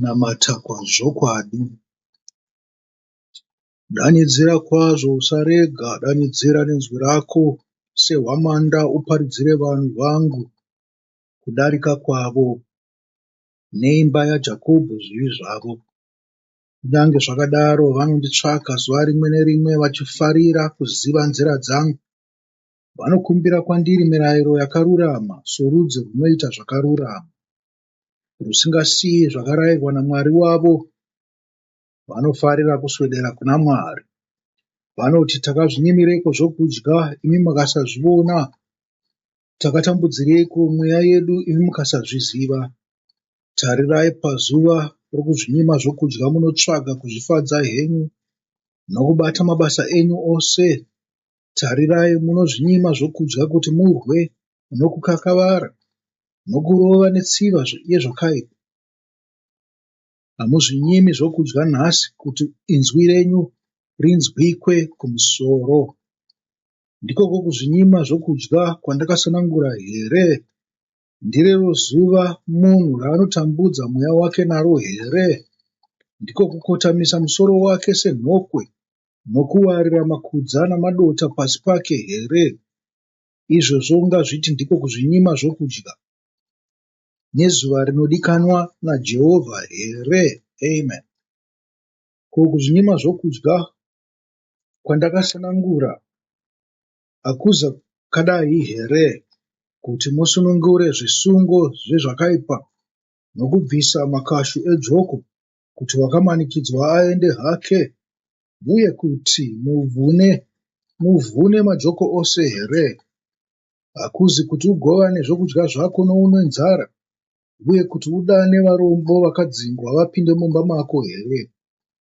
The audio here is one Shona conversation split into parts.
Namata kwazvokwadi. Danidzira kwazvo, usarega. Danidzira nenzwi rako sehwamanda, uparidzire vanhu vangu kudarika kwavo, neimba yaJakobho zvivi zvavo. Kunyange zvakadaro vanonditsvaka zuva rimwe nerimwe, vachifarira kuziva nzira dzangu. Vanokumbira kwandiri mirayiro yakarurama, sorudzi runoita zvakarurama, rusingasiyi zvakarayirwa naMwari wavo. Vanofarira kuswedera kuna Mwari. Vanoti, takazvinyimireko zvokudya, imi makasazviona? Takatambudzireko mweya yedu, imi mukasazviziva? Tarirai, pazuva rokuzvinyima zvokudya munotsvaga kuzvifadza henyu nokubata mabasa enyu ose. Tarirai, munozvinyima zvokudya kuti murwe nokukakavara nokurova netsiva yezvakaipa. Hamuzvinyimi zvokudya nhasi kuti inzwi renyu rinzwikwe kumusoro. Ndikoko kuzvinyima zvokudya kwandakasanangura here? Ndirero zuva munhu raanotambudza mweya wake naro here? Ndiko kukotamisa musoro wake senhokwe, nokuwarira makudza namadota pasi pake here? Izvozvo ungazviti ndiko kuzvinyima zvokudya, nezuva rinodikanwa naJehovha here? Amen. Ko, kuzvinyima zvokudya kwandakasanangura hakuzakadai here? Kuti musunungure zvisungo zvezvakaipa nokubvisa makashu ejoko, kuti wakamanikidzwa aende hake, uye kuti muvhune majoko ose here? Hakuzi kuti ugovane zvokudya zvako nounwe nzara, uye kuti udane varombo vakadzingwa vapinde mumba mako here?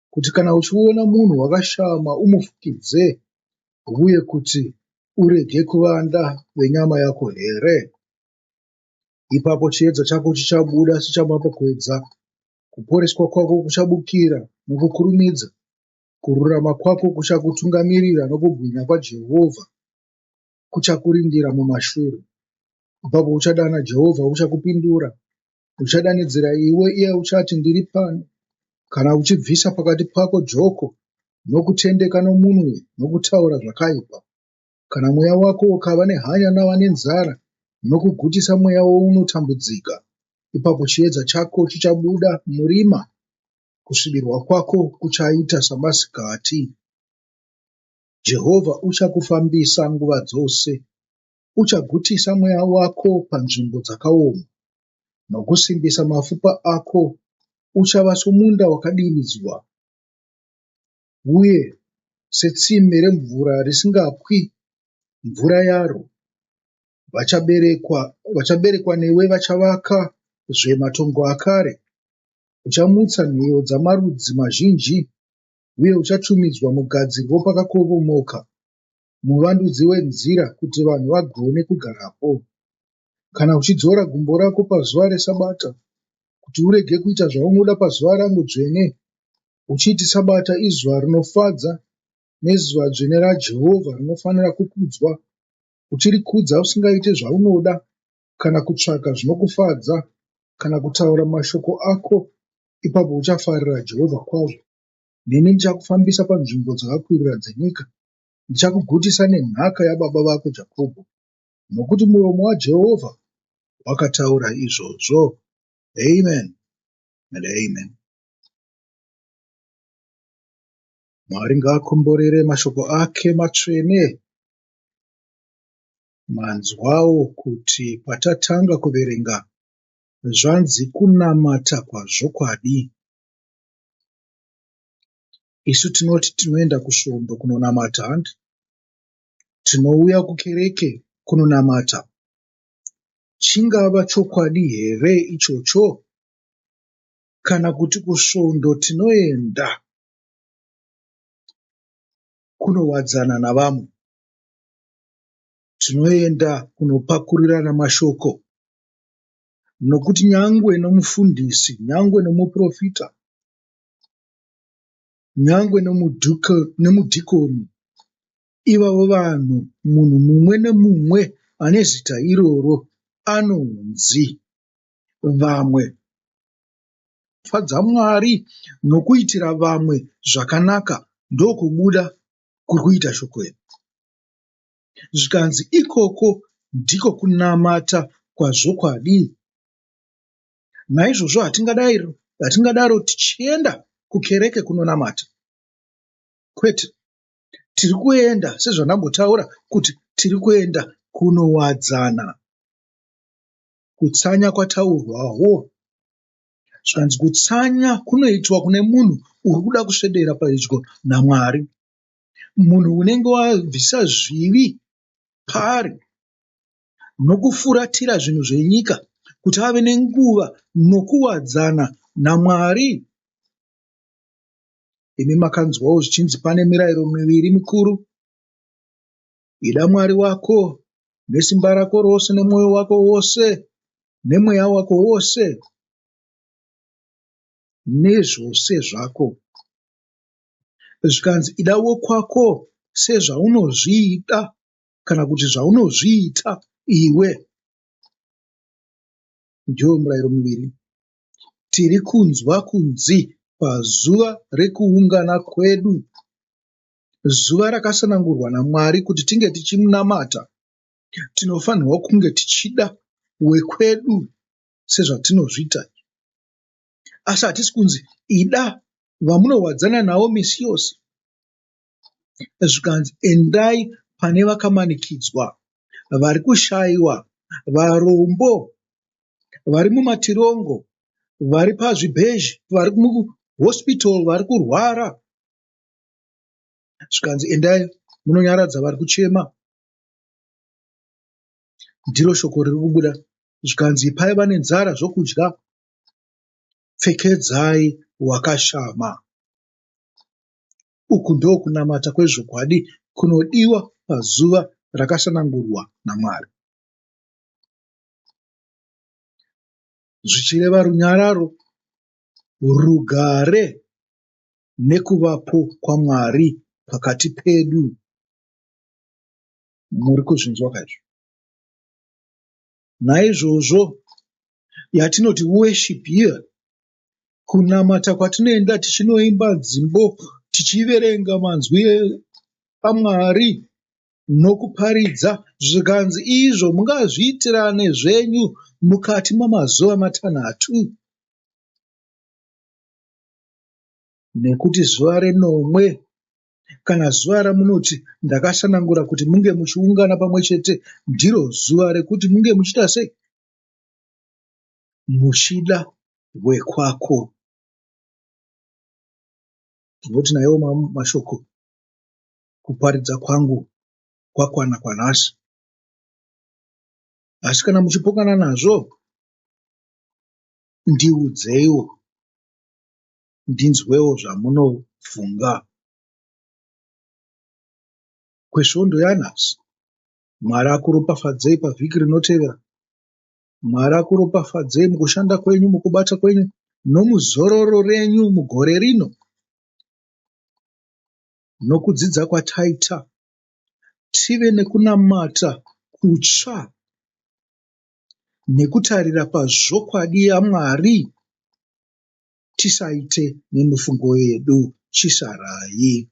Kuti kana uchiona munhu wakashama umufukidze, uye kuti urege kuvanda venyama yako here? Ipapo chiedza chako chichabuda chichamapokwedza, kuporeswa kwako kuchabukira nokukurumidza, kururama kwako kuchakutungamirira, nokubwinya kwaJehovha kuchakurindira mumashure. Ipapo uchadana, Jehovha uchakupindura. Uchadanidzira iwe, iye uchati, ndiri pano. Kana uchibvisa pakati pako joko, nokutendeka nomunwe, nokutaura zvakaipa, kana mweya wako ukava nehanya navane nzara, nokugutisa mweya wounotambudzika, ipapo chiedza chako chichabuda murima, kusvibirwa kwako kuchaita samasikati. Jehovha uchakufambisa nguva dzose, uchagutisa mweya wako panzvimbo dzakaoma, nokusimbisa mapfupa ako. Uchava somunda wakadiridzwa, uye setsime remvura risingapwi mvura yaro. Vachaberekwa newe vachavaka matongo akare. Uchamutsa nheyo dzamarudzi mazhinji, uye uchatumidzwa mugadziri wopakakomoka, muvandudzi wenzira, kuti vanhu vagone kugarapo. Kana uchidzora gumbo rako pazuva reSabata, kuti urege kuita zvaunoda pazuva rangu dzvene, uchiti Sabata izuva rinofadza, nezuva dzvene raJehovha rinofanira kukudzwa, uchirikudza usingaiti zvaunoda, kana kutsvaka zvinokufadza, kana kutaura mashoko ako, ipapo uchafarira Jehovha kwazvo. Neni ndichakufambisa panzvimbo dzakakwirira dzenyika. Ndichakugutisa nenhaka yababa vako Jakobho, nokuti muromo waJehovha wakataura izvozvo. Amen and amen. Mwari ngaakomborere mashoko ake matsvene. Manzwawo kuti patatanga kuverenga zvanzi kunamata kwazvokwadi. Isu tinoti tinoenda kusvondo kunonamata handi, tinouya kukereke kunonamata. Chingava chokwadi here ichocho? Kana kuti kusvondo tinoenda kunowadzana navamwe, tinoenda kunopakurirana mashoko? Nokuti nyangwe nomufundisi, nyangwe nomuprofita, nyangwe nomudhikoni, ivavo vanhu, munhu mumwe nemumwe ane zita iroro anonzi. Vamwe fadza Mwari nokuitira vamwe zvakanaka ndokubuda kuri kuita shoko iri. Zvikanzi ikoko ndiko kunamata kwazvokwadi. Naizvozvo hatingadaro tichienda kukereke kunonamata. Kwete, tiri kuenda sezvandambotaura kuti tiri kuenda kunowadzana. Kutsanya kwataurwawo. Zvikanzi kutsanya kunoitwa kune munhu uri kuda kusvedera pedyo naMwari. Munhu unenge wabvisa zvivi paari nokufuratira zvinhu zvenyika kuti ave nenguva nokuwadzana naMwari. Imi makanzwawo zvichinzi pane mirayiro miviri mikuru: ida Mwari wako nesimba rako rose, nemwoyo wako wose, nemweya wako wose, nezvose zvako. Zvikanzi ida wokwako sezvaunozviida kana kuti zvaunozviita iwe. Ndiwo murayiro miviri. Tiri kunzwa kunzi pazuva rekuungana kwedu, zuva rakasanangurwa naMwari kuti tinge tichimunamata, tinofanirwa kunge tichida wekwedu sezvatinozviita. Asi hatisi kunzi ida vamunowadzana navo misi yose. Zvikanzi endai pane vakamanikidzwa, vari kushayiwa, varombo, vari mumatirongo, vari pazvibhezhi, vari muhospital, vari kurwara. Zvikanzi endai munonyaradza vari kuchema. Ndiro shoko riri kubuda. Zvikanzi ipai vane nzara zvokudya, pfekedzai wakashama. Uku ndo kunamata kwezvokwadi kunodiwa pazuva rakasanangurwa naMwari. Zvichireva runyararo, rugare nekuvapo kwaMwari pakati pedu. Muri kuzvinzwa kaizvo? Naizvozvo yatinoti worship here, kunamata kwatinoenda tichinoimba dzimbo, tichiverenga manzwi aMwari nokuparidza. Zvikanzi izvo mungazviitirane zvenyu mukati mamazuva matanhatu. Nekuti zuva renomwe kana zuva ramunoti ndakasanangura kuti munge muchiungana pamwe chete, ndiro zuva rekuti munge muchiita sei? Muchida wekwako. Ndinoti naiwo mashoko, kuparidza kwangu kwakwana kwanhasi. Asi kana muchipokana nazvo, ndiudzeiwo, ndinzwewo zvamunobvunga. Kwesvondo yanhasi, Mwari akuropafadzei pavhiki rinotevera. Mwari akuropafadzei mukushanda kwenyu, mukubata kwenyu, nomuzororo renyu mugore rino. Nokudzidza kwataita, tive nekunamata kutsva nekutarira pazvokwadi yaMwari, tisaite nemifungo yedu chisarai.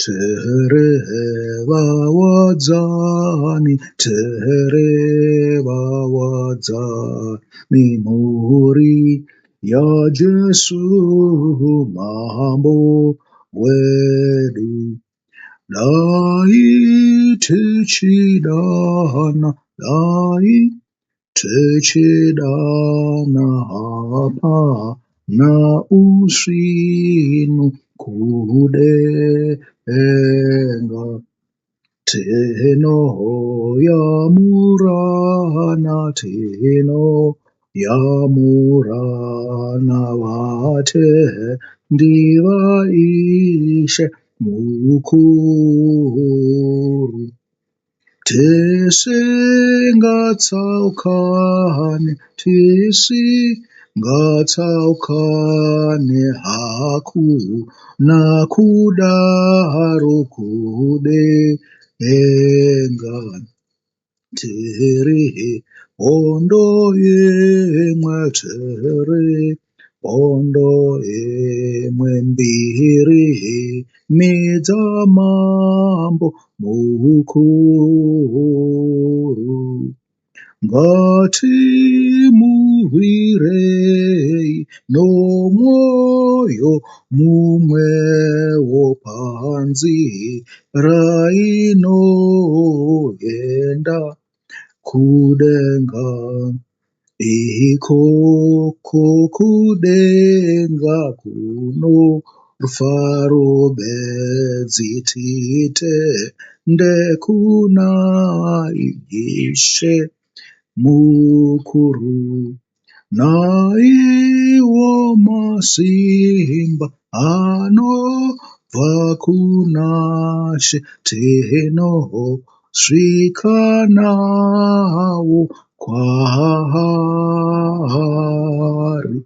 Tereva wadzani, tereva wadzani, mhuri yaJesu mambo wedu. Dai tichidana, dai tichidana, hapana usvinu kudenga. Tinoyamurana, tinoyamurana, vatendi vaIshe mukuru. Tisingatsaukane, hakuna kudaro kudenga. Tiri hondo imwe chete, hondo imwe mbiri, midza mambo mukuru. Ngatimurwirei nomwoyo mumwewo panzira inoenda kudenga. Ikoko kudenga kuno rufaro bedzi titende kuna Ishe mukuru. Naiwo masimba anobva kuna She tinosvika nawo kwaari.